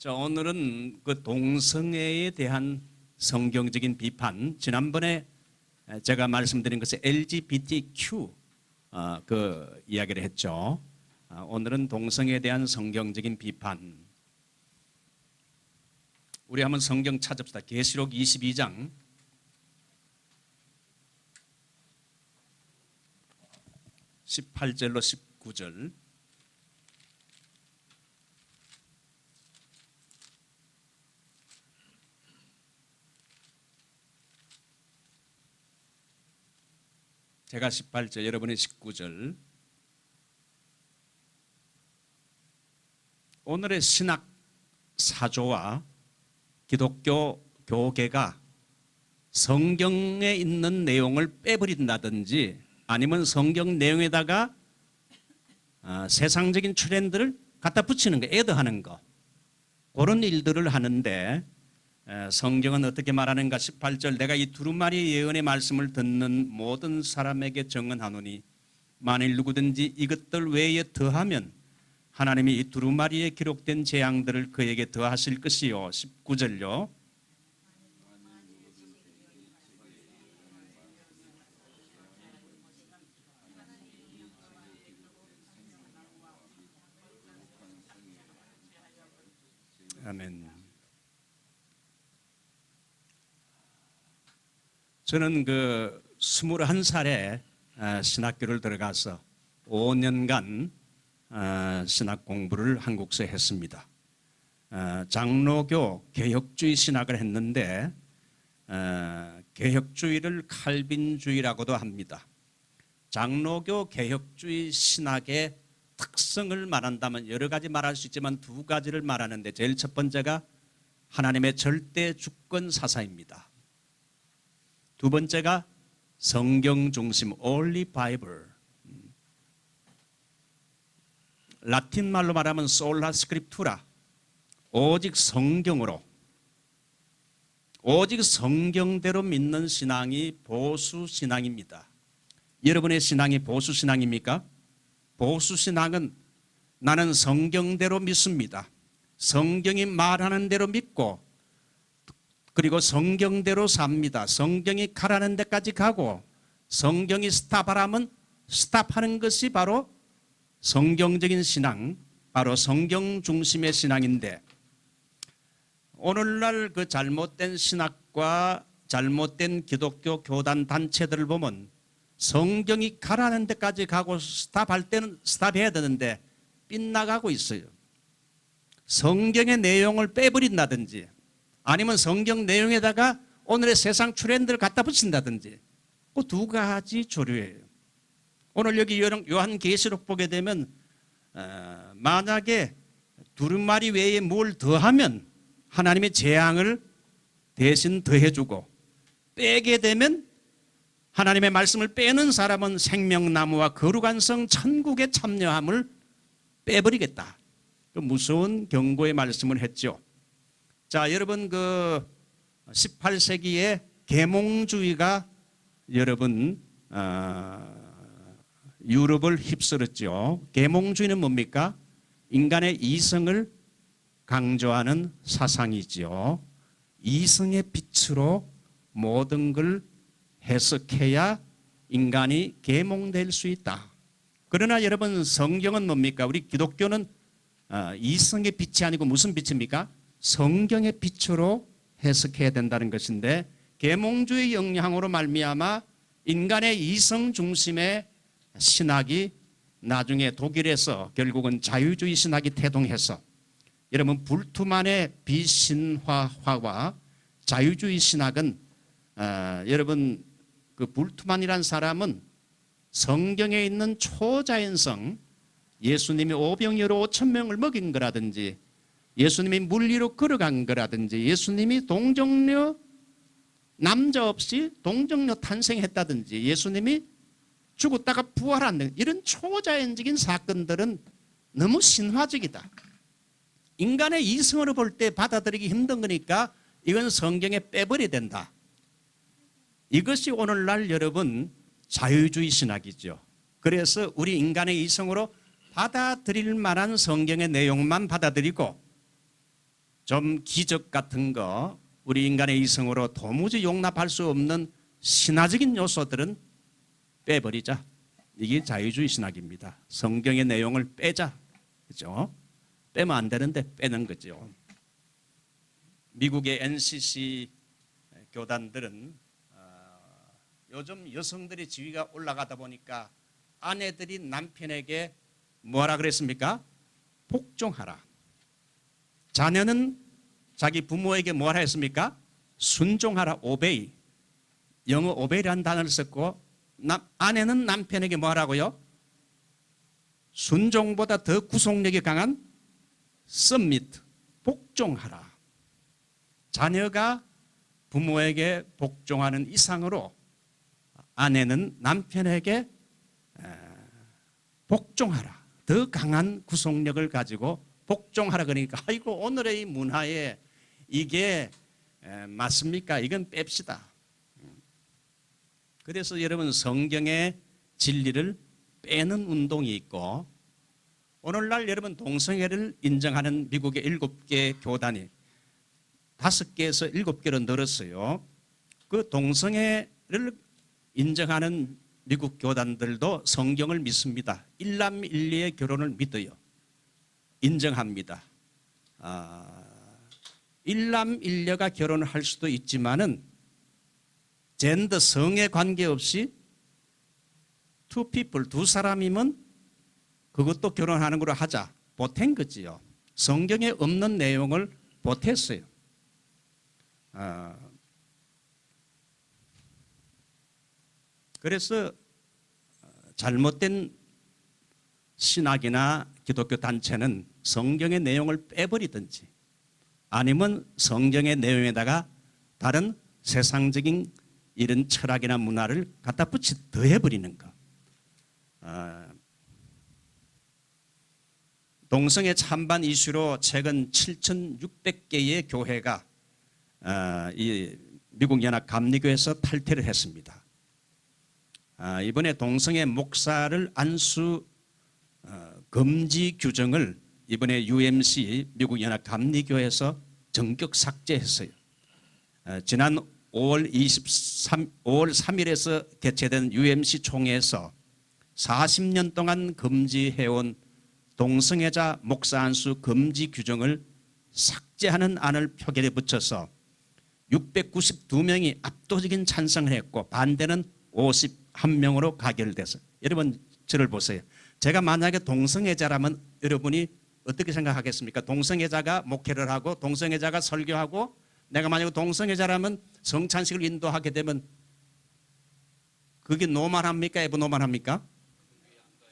자, 오늘은 그 동성애에 대한 성경적인 비판, 지난번에 제가 말씀드린 것은 LGBTQ 그 이야기를 했죠. 오늘은 동성애에 대한 성경적인 비판. 우리 한번 성경 찾읍시다. 계시록 22장 18절로 19절. 제가 18절, 여러분이 19절. 오늘의 신학 사조와 기독교 교계가 성경에 있는 내용을 빼버린다든지 아니면 성경 내용에다가 세상적인 트렌드를 갖다 붙이는 거, 애드하는 거, 그런 일들을 하는데, 성경은 어떻게 말하는가? 18절, 내가 이 두루마리 예언의 말씀을 듣는 모든 사람에게 정언하노니 만일 누구든지 이것들 외에 더하면 하나님이 이 두루마리에 기록된 재앙들을 그에게 더하실 것이요. 19절요. 아멘. 저는 그 21살에 신학교를 들어가서 5년간 신학 공부를 한국서 했습니다. 장로교 개혁주의 신학을 했는데 개혁주의를 칼빈주의라고도 합니다. 장로교 개혁주의 신학의 특성을 말한다면 여러 가지 말할 수 있지만 두 가지를 말하는데, 제일 첫 번째가 하나님의 절대 주권 사사입니다. 두 번째가 성경 중심, only Bible. 라틴 말로 말하면 sola scriptura, 오직 성경으로, 오직 성경대로 믿는 신앙이 보수 신앙입니다. 여러분의 신앙이 보수 신앙입니까? 보수 신앙은 나는 성경대로 믿습니다. 성경이 말하는 대로 믿고, 그리고 성경대로 삽니다. 성경이 가라는 데까지 가고, 성경이 스탑하라면 스탑하는 것이 바로 성경적인 신앙, 바로 성경 중심의 신앙인데, 오늘날 그 잘못된 신학과 잘못된 기독교 교단 단체들을 보면 성경이 가라는 데까지 가고 스탑할 때는 스탑해야 되는데 빗나가고 있어요. 성경의 내용을 빼버린다든지 아니면 성경 내용에다가 오늘의 세상 트렌드를 갖다 붙인다든지, 그 두 가지 조류예요. 오늘 여기 요한계시록 보게 되면 만약에 두루마리 외에 뭘 더하면 하나님의 재앙을 대신 더해주고, 빼게 되면 하나님의 말씀을 빼는 사람은 생명나무와 거룩한 성 천국에 참여함을 빼버리겠다. 그 무서운 경고의 말씀을 했죠. 자, 여러분 그 18세기에 계몽주의가 여러분 유럽을 휩쓸었죠. 계몽주의는 뭡니까? 인간의 이성을 강조하는 사상이죠. 이성의 빛으로 모든 걸 해석해야 인간이 계몽될 수 있다. 그러나 여러분, 성경은 뭡니까? 우리 기독교는 이성의 빛이 아니고 무슨 빛입니까? 성경의 빛으로 해석해야 된다는 것인데, 계몽주의 영향으로 말미암아 인간의 이성 중심의 신학이 나중에 독일에서 결국은 자유주의 신학이 태동해서, 여러분 불투만의 비신화화와 자유주의 신학은 여러분 그 불투만이란 사람은 성경에 있는 초자연성, 예수님이 오병이어로 5,000명을 먹인 거라든지, 예수님이 물 위로 걸어간 거라든지, 예수님이 동정녀 남자 없이 동정녀 탄생했다든지, 예수님이 죽었다가 부활한 이런 초자연적인 사건들은 너무 신화적이다. 인간의 이성으로 볼 때 받아들이기 힘든 거니까 이건 성경에 빼버려야 된다. 이것이 오늘날 여러분 자유주의 신학이죠. 그래서 우리 인간의 이성으로 받아들일 만한 성경의 내용만 받아들이고, 좀 기적 같은 거, 우리 인간의 이성으로 도무지 용납할 수 없는 신화적인 요소들은 빼버리자. 이게 자유주의 신학입니다. 성경의 내용을 빼자. 그죠? 빼면 안 되는데 빼는 거죠. 미국의 NCC 교단들은 요즘 여성들의 지위가 올라가다 보니까 아내들이 남편에게 뭐라 그랬습니까? 복종하라. 자녀는 자기 부모에게 뭐라 했습니까? 순종하라. 오베이. 영어 오베이라는 단어를 썼고, 아내는 남편에게 뭐라고요? 순종보다 더 구속력이 강한 서밋, 복종하라. 자녀가 부모에게 복종하는 이상으로 아내는 남편에게 복종하라. 더 강한 구속력을 가지고 복종하라. 그러니까 아이고, 오늘의 이 문화에 이게 맞습니까? 이건 뺍시다. 그래서 여러분, 성경의 진리를 빼는 운동이 있고, 오늘날 여러분 동성애를 인정하는 미국의 7개 교단이 5개에서 7개로 늘었어요. 그 동성애를 인정하는 미국 교단들도 성경을 믿습니다. 일남일녀의 결혼을 믿어요. 인정합니다. 일남일녀가 결혼을 할 수도 있지만은 젠더 성에 관계없이 two people, 두 사람이면 그것도 결혼하는 걸로 하자. 보탠 거지요. 성경에 없는 내용을 보탰어요. 그래서 잘못된 신학이나 기독교 단체는 성경의 내용을 빼버리든지 아니면 성경의 내용에다가 다른 세상적인 이런 철학이나 문화를 갖다 더해버리는 것. 동성애 찬반 이슈로 최근 7,600개의 교회가 이 미국 연합 감리교에서 탈퇴를 했습니다. 이번에 동성애 목사를 안수 금지 규정을 이번에 UMC 미국 연합 감리교에서 전격 삭제했어요. 지난 5월 3일에서 개최된 UMC 총회에서 40년 동안 금지해온 동성애자 목사 안수 금지 규정을 삭제하는 안을 표결에 붙여서 692명이 압도적인 찬성을 했고 반대는 51명으로 가결돼서, 여러분 저를 보세요. 제가 만약에 동성애자라면 여러분이 어떻게 생각하겠습니까? 동성애자가 목회를 하고 동성애자가 설교하고 내가 만약에 동성애자라면 성찬식을 인도하게 되면 그게 노말합니까? 에브노말합니까?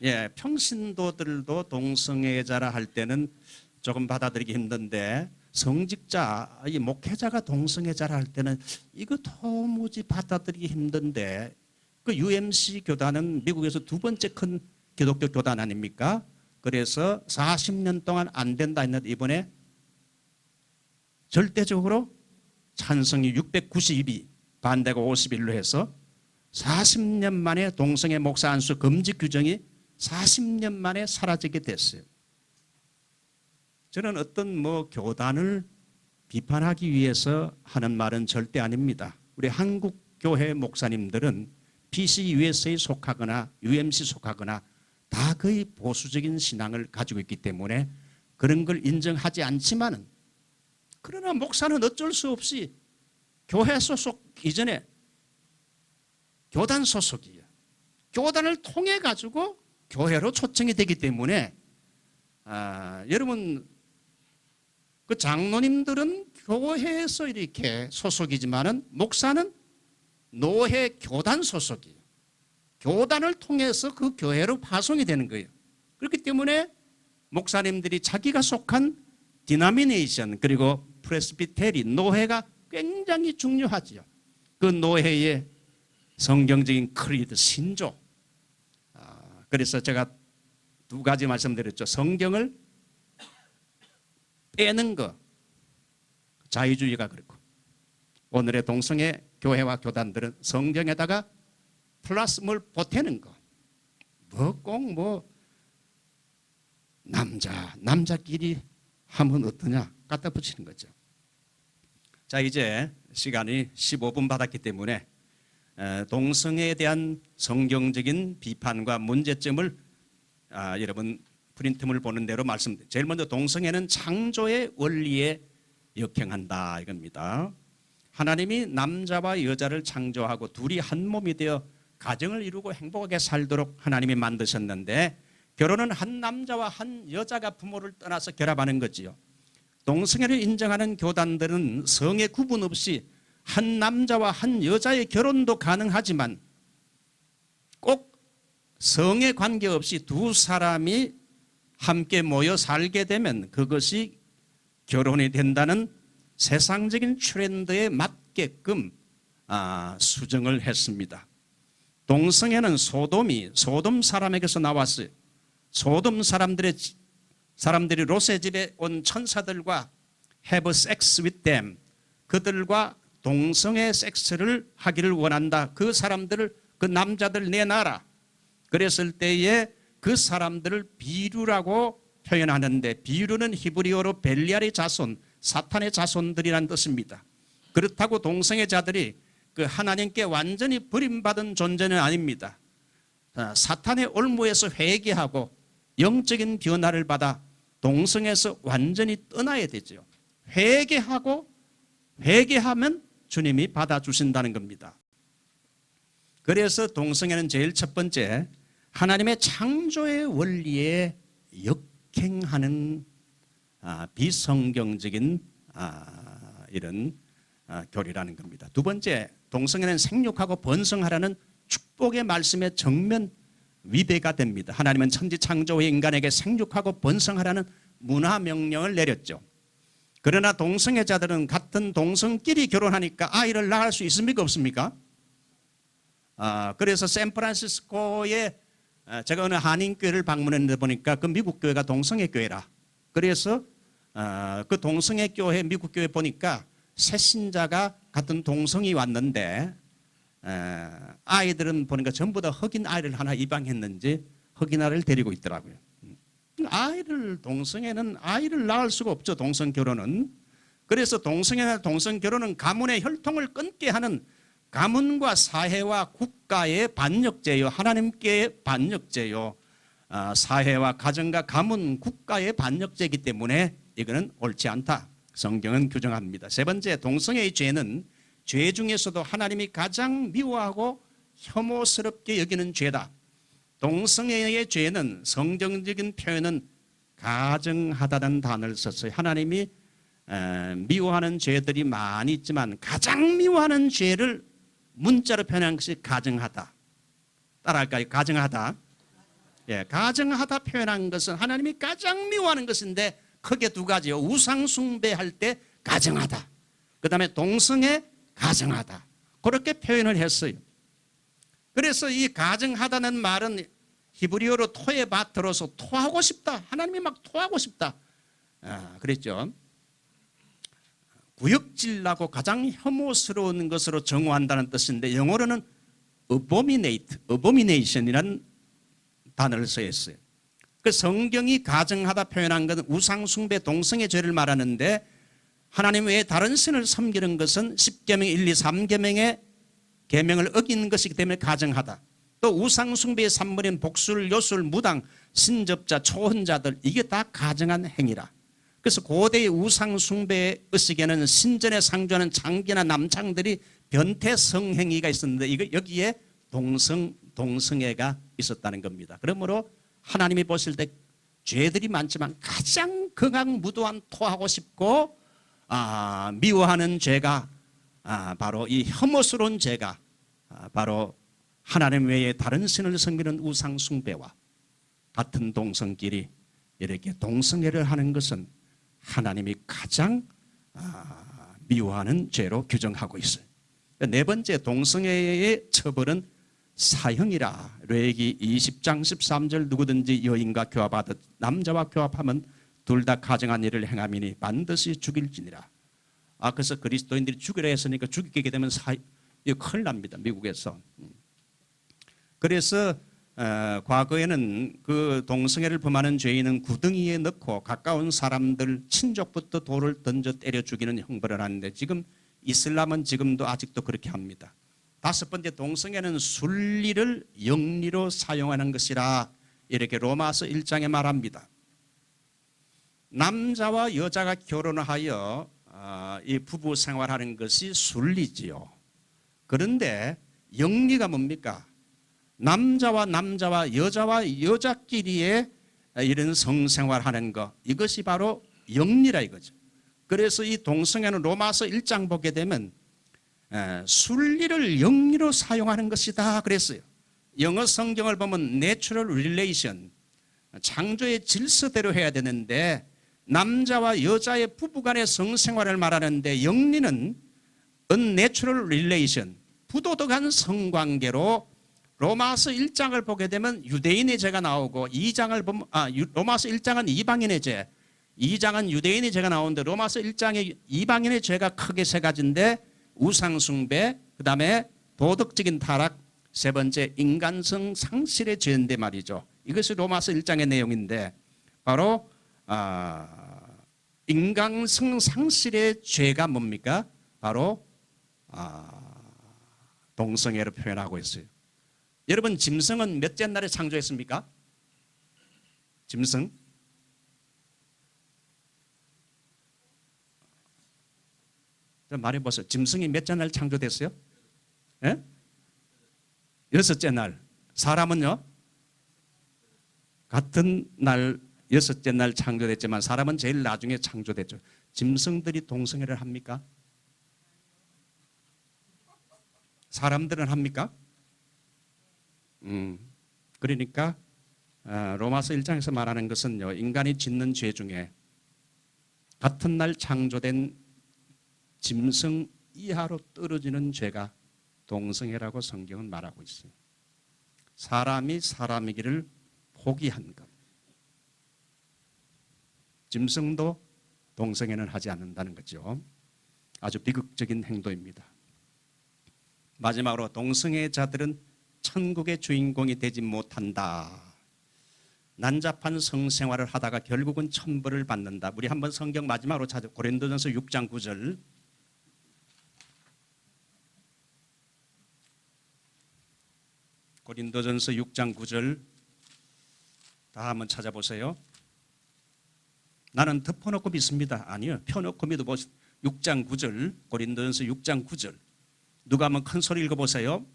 예, 평신도들도 동성애자라 할 때는 조금 받아들이기 힘든데 성직자, 이 목회자가 동성애자라 할 때는 이거 도무지 받아들이기 힘든데, 그 UMC 교단은 미국에서 두 번째 큰 기독교 교단 아닙니까? 그래서 40년 동안 안 된다 했는데 이번에 절대적으로 찬성이 692, 반대가 51로 해서 40년 만에 동성애 목사 안수 금지 규정이 40년 만에 사라지게 됐어요. 저는 어떤 교단을 비판하기 위해서 하는 말은 절대 아닙니다. 우리 한국 교회 목사님들은 PCUS에 속하거나 UMC 속하거나 다 거의 보수적인 신앙을 가지고 있기 때문에 그런 걸 인정하지 않지만은, 그러나 목사는 어쩔 수 없이 교회 소속 이전에 교단 소속이에요. 교단을 통해 가지고 교회로 초청이 되기 때문에 여러분 그 장로님들은 교회에서 이렇게 소속이지만은 목사는 노회 교단 소속이에요. 교단을 통해서 그 교회로 파송이 되는 거예요. 그렇기 때문에 목사님들이 자기가 속한 디나미네이션 그리고 프레스비테리 노회가 굉장히 중요하지요. 그 노회의 성경적인 크리드 신조. 그래서 제가 두 가지 말씀드렸죠. 성경을 빼는 거, 자유주의가 그렇고, 오늘의 동성애 교회와 교단들은 성경에다가 플러스 뭘 보태는 거. 남자끼리 하면 어떠냐? 갖다 붙이는 거죠. 자, 이제 시간이 15분 받았기 때문에 동성애에 대한 성경적인 비판과 문제점을 여러분 프린트물 보는 대로 말씀드립니다. 제일 먼저 동성애는 창조의 원리에 역행한다 이겁니다. 하나님이 남자와 여자를 창조하고 둘이 한 몸이 되어 가정을 이루고 행복하게 살도록 하나님이 만드셨는데 결혼은 한 남자와 한 여자가 부모를 떠나서 결합하는 거지요. 동성애를 인정하는 교단들은 성에 구분 없이 한 남자와 한 여자의 결혼도 가능하지만 꼭 성에 관계없이 두 사람이 함께 모여 살게 되면 그것이 결혼이 된다는 세상적인 트렌드에 맞게끔 수정을 했습니다. 동성애는 소돔 사람에게서 나왔어요. 소돔 사람들이 롯의 집에 온 천사들과 have sex with them, 그들과 동성애 섹스를 하기를 원한다. 그 사람들을, 그 남자들 내놔라. 그랬을 때에 그 사람들을 비류라고 표현하는데, 비류는 히브리어로 벨리알의 자손, 사탄의 자손들이라는 뜻입니다. 그렇다고 동성애자들이 그 하나님께 완전히 버림받은 존재는 아닙니다. 사탄의 올무에서 회개하고 영적인 변화를 받아 동성애에서 완전히 떠나야 되죠. 회개하면 주님이 받아주신다는 겁니다. 그래서 동성애는 제일 첫 번째 하나님의 창조의 원리에 역행하는 비성경적인 이런 교리라는 겁니다. 두 번째, 동성애는 생육하고 번성하라는 축복의 말씀에 정면 위배가 됩니다. 하나님은 천지 창조 후 인간에게 생육하고 번성하라는 문화 명령을 내렸죠. 그러나 동성애자들은 같은 동성끼리 결혼하니까 아이를 낳을 수 있습니까 없습니까? 그래서 샌프란시스코에 제가 어느 한인교회를 방문했는데 보니까 그 미국 교회가 동성애 교회라. 그래서 그 동성애 교회 미국 교회 보니까 새 신자가 같은 동성이 왔는데 아이들은 보니까 전부 다 흑인 아이를 하나 입양했는지 흑인 아이를 데리고 있더라고요. 동성애는 아이를 낳을 수가 없죠. 동성 결혼은. 그래서 동성애나 동성 결혼은 가문의 혈통을 끊게 하는 가문과 사회와 국가의 반역죄요. 하나님께 반역죄요. 사회와 가정과 가문, 국가의 반역죄이기 때문에 이거는 옳지 않다. 성경은 규정합니다. 세 번째, 동성애의 죄는 죄 중에서도 하나님이 가장 미워하고 혐오스럽게 여기는 죄다. 동성애의 죄는 성경적인 표현은 가증하다는 단어를 썼어요. 하나님이 미워하는 죄들이 많이 있지만 가장 미워하는 죄를 문자로 표현한 것이 가증하다. 따라할까요? 가증하다. 예, 가증하다 표현한 것은 하나님이 가장 미워하는 것인데 크게 두 가지요. 우상 숭배할 때 가증하다. 그 다음에 동성애 가증하다. 그렇게 표현을 했어요. 그래서 이 가증하다는 말은 히브리어로 토에 바틀어서 토하고 싶다. 하나님이 막 토하고 싶다. 그랬죠. 구역질나고 가장 혐오스러운 것으로 정의한다는 뜻인데 영어로는 abomination이라는 단어를 써있어요. 그 성경이 가증하다 표현한 것은 우상숭배 동성애 죄를 말하는데 하나님 외에 다른 신을 섬기는 것은 10계명 1, 2, 3계명의 계명을 어긴 것이기 때문에 가증하다. 또 우상숭배의 산물인 복술, 요술, 무당, 신접자, 초혼자들 이게 다 가증한 행위라. 그래서 고대의 우상숭배 의식에는 신전에 상주하는 장기나 남창들이 변태 성행위가 있었는데 여기에 동성애가 있었다는 겁니다. 그러므로 하나님이 보실 때 죄들이 많지만 가장 극악무도한 토하고 싶고 미워하는 죄가 바로 이 혐오스러운 죄가 바로 하나님 외에 다른 신을 섬기는 우상 숭배와 같은 동성끼리 이렇게 동성애를 하는 것은 하나님이 가장 미워하는 죄로 규정하고 있어요. 네 번째, 동성애의 처벌은 사형이라. 레위기 20장 13절 누구든지 여인과 교합하듯 남자와 교합하면 둘 다 가증한 일을 행함이니 반드시 죽일지니라. 그래서 그리스도인들이 죽이라 했으니까 죽이게 되면 이거 큰일 납니다. 미국에서. 그래서 과거에는 그 동성애를 범하는 죄인은 구덩이에 넣고 가까운 사람들 친족부터 돌을 던져 때려 죽이는 형벌을 하는데 지금 이슬람은 지금도 아직도 그렇게 합니다. 다섯 번째, 동성애는 순리를 영리로 사용하는 것이라 이렇게 로마서 1장에 말합니다. 남자와 여자가 결혼하여 이 부부 생활하는 것이 순리지요. 그런데 영리가 뭡니까? 남자와 여자와 여자끼리의 이런 성생활하는 것, 이것이 바로 영리라 이거죠. 그래서 이 동성애는 로마서 1장 보게 되면 순리를 영리로 사용하는 것이다 그랬어요. 영어 성경을 보면 Natural Relation, 창조의 질서대로 해야 되는데 남자와 여자의 부부간의 성생활을 말하는데 영리는 Unnatural Relation, 부도덕한 성관계로 로마서 1장을 보게 되면 유대인의 죄가 나오고 2장을 보면 로마서 1장은 이방인의 죄, 2장은 유대인의 죄가 나오는데 로마서 1장에 이방인의 죄가 크게 세 가지인데 우상숭배, 그다음에 도덕적인 타락, 세 번째 인간성 상실의 죄인데 말이죠. 이것이 로마서 1장의 내용인데 바로 인간성 상실의 죄가 뭡니까? 바로 동성애로 표현하고 있어요. 여러분, 짐승은 몇째 날에 창조했습니까? 짐승? 말해보세요. 짐승이 몇째 날 창조됐어요? 예? 여섯째 날. 사람은요? 같은 날 여섯째 날 창조됐지만 사람은 제일 나중에 창조됐죠. 짐승들이 동성애를 합니까? 사람들은 합니까? 그러니까 로마서 1장에서 말하는 것은요, 인간이 짓는 죄 중에 같은 날 창조된 짐승 이하로 떨어지는 죄가 동성애라고 성경은 말하고 있어요. 사람이 사람이기를 포기한 것. 짐승도 동성애는 하지 않는다는 거죠. 아주 비극적인 행동입니다. 마지막으로 동성애자들은 천국의 주인공이 되지 못한다. 난잡한 성생활을 하다가 결국은 천벌을 받는다. 우리 한번 성경 마지막으로 찾아 고린도전서 6장 9절. 고린도전서 6장 9절 다 한번 찾아보세요. 나는 덮어놓고 믿습니다. 아니요, 펴놓고 믿어보세요. 6장 9절, 고린도전서 6장 9절. 누가 한번 큰 소리 읽어보세요.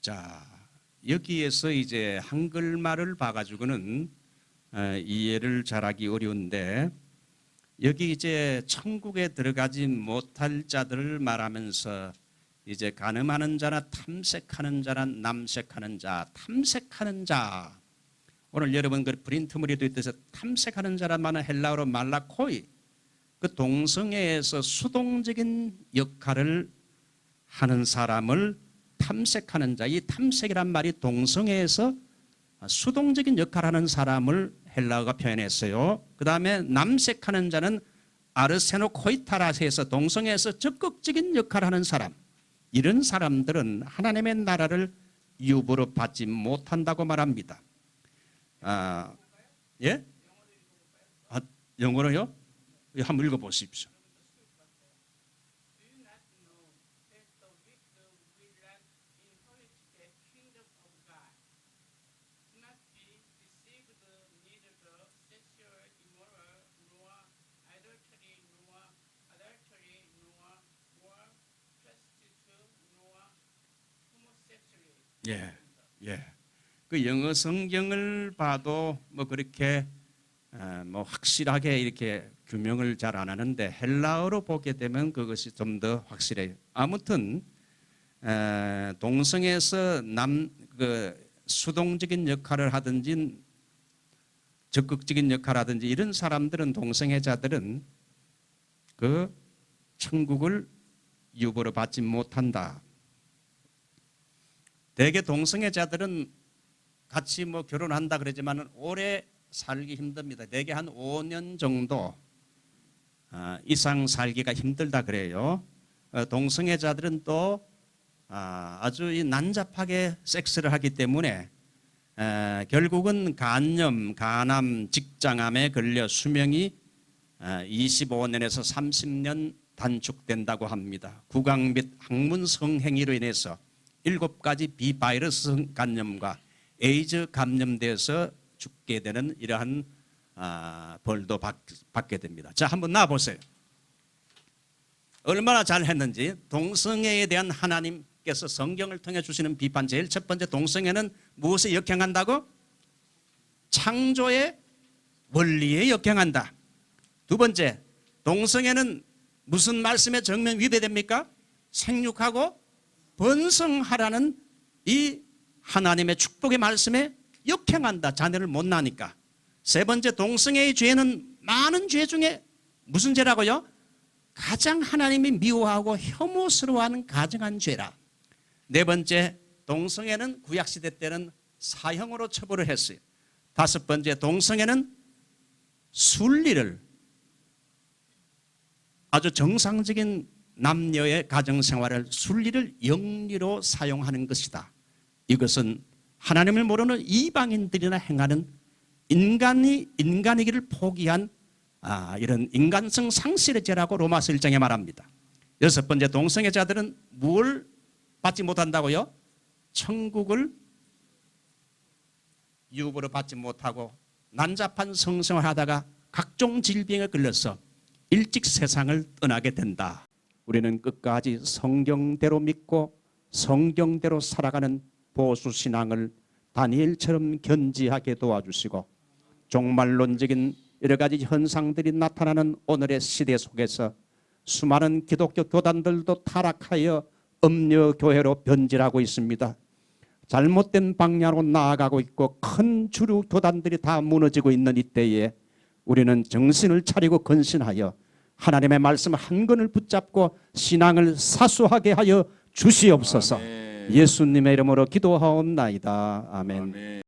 자, 여기에서 이제 한글말을 봐가지고는 이해를 잘하기 어려운데 여기 이제 천국에 들어가지 못할 자들을 말하면서 이제 간음하는 자나 탐색하는 자나 남색하는 자, 탐색하는 자. 오늘 여러분 그 프린트물에도 있듯이 탐색하는 자란 말은 헬라어로 말라코이, 그 동성애에서 수동적인 역할을 하는 사람을 탐색하는 자, 이 탐색이란 말이 동성애에서 수동적인 역할을 하는 사람을 헬라어가 표현했어요. 그 다음에 남색하는 자는 아르세노코이타라에서 동성애에서 적극적인 역할을 하는 사람, 이런 사람들은 하나님의 나라를 유보로 받지 못한다고 말합니다. 예? 영어로요? 한번 읽어보십시오. 예, 예. 그 영어 성경을 봐도 뭐 그렇게 뭐 확실하게 이렇게 규명을 잘 안 하는데 헬라어로 보게 되면 그것이 좀 더 확실해요. 아무튼 동성애에서 그 수동적인 역할을 하든지 적극적인 역할을 하든지 이런 사람들은, 동성애자들은 그 천국을 유보로 받지 못한다. 대개 동성애자들은 같이 뭐 결혼한다 그러지만 오래 살기 힘듭니다. 대개 한 5년 정도 이상 살기가 힘들다 그래요. 동성애자들은 또 아주 난잡하게 섹스를 하기 때문에 결국은 간염, 간암, 직장암에 걸려 수명이 25년에서 30년 단축된다고 합니다. 구강 및 항문 성행위로 인해서 7가지 비바이러스 감염과 에이즈 감염돼서 죽게 되는 이러한 벌도 받게 됩니다. 자, 한번 나와 보세요. 얼마나 잘했는지. 동성애에 대한 하나님께서 성경을 통해 주시는 비판, 제일 첫 번째, 동성애는 무엇에 역행한다고? 창조의 원리에 역행한다. 두 번째, 동성애는 무슨 말씀에 정면 위배됩니까? 생육하고 번성하라는 이 하나님의 축복의 말씀에 역행한다. 자녀를 못 낳으니까. 세 번째, 동성애의 죄는 많은 죄 중에 무슨 죄라고요? 가장 하나님이 미워하고 혐오스러워하는 가증한 죄라. 네 번째, 동성애는 구약시대 때는 사형으로 처벌을 했어요. 다섯 번째, 동성애는 순리를, 아주 정상적인 남녀의 가정생활을, 순리를 영리로 사용하는 것이다. 이것은 하나님을 모르는 이방인들이나 행하는 인간이기를 포기한 이런 인간성 상실의 죄라고 로마서 1장에 말합니다. 여섯 번째, 동성애자들은 뭘 받지 못한다고요? 천국을 유업으로 받지 못하고 난잡한 성생활을 하다가 각종 질병에 걸려서 일찍 세상을 떠나게 된다. 우리는 끝까지 성경대로 믿고 성경대로 살아가는 보수신앙을 다니엘처럼 견지하게 도와주시고, 종말론적인 여러 가지 현상들이 나타나는 오늘의 시대 속에서 수많은 기독교 교단들도 타락하여 음녀교회로 변질하고 있습니다. 잘못된 방향으로 나아가고 있고 큰 주류 교단들이 다 무너지고 있는 이때에 우리는 정신을 차리고 건신하여 하나님의 말씀 한 권을 붙잡고 신앙을 사수하게 하여 주시옵소서. 아멘. 예수님의 이름으로 기도하옵나이다. 아멘. 아멘.